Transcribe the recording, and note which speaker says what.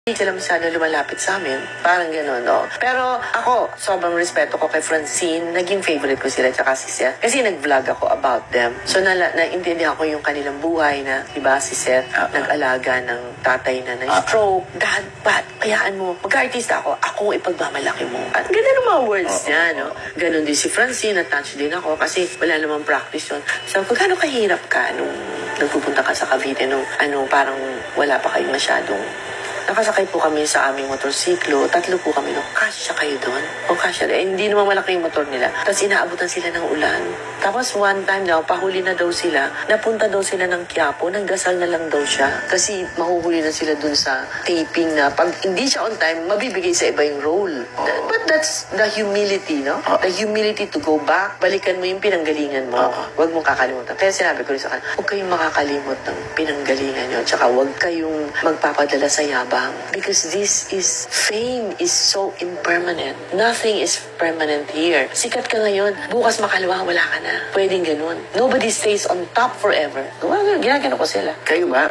Speaker 1: Hindi sila masyado lumalapit sa amin. Parang gano'n, no? Pero ako, sobrang respeto ko kay Francine. Naging favorite ko sila tsaka si Seth. Kasi nag-vlog ako about them. So, naintindihan ko yung kanilang buhay na, di ba, si Seth nag-alaga ng tatay na na-stroke. Dad, ba't? Kayaan mo. Magka-artista ako ipagmamalaki mo. At ganda ng mga words niya, no? Ganon din si Francine, na-touch din ako kasi wala namang practice yun. So, kung kahirap ka nung nagpupunta ka sa Cavite, nung parang wala pa kayo masyadong nakasakay po kami sa aming motorsiklo. 3 po kami. No? Kasya kayo doon? O kasya. Hindi naman malaki yung motor nila. Tapos inaabutan sila ng ulan. Tapos one time daw, pahuli na daw sila. Napunta daw sila ng Quiapo. Nagdasal na lang daw siya. Kasi mahuhuli na sila dun sa taping na pag hindi siya on time, mabibigay sa iba yung role. But that's the humility, no? The humility to go back. Balikan mo yung pinanggalingan mo. Huwag mong kakalimutan. Kaya sinabi ko rin sa kanya, huwag kayong makakalimot ng pinanggalingan nyo. Tsaka huwag kayong magpapadala sa yabang. Because fame is so impermanent. Nothing is permanent here. Sikat ka ngayon, bukas makalawa, wala ka na. Pwedeng ganun. Nobody stays on top forever. Ginagano ko sila.
Speaker 2: Kayo ba?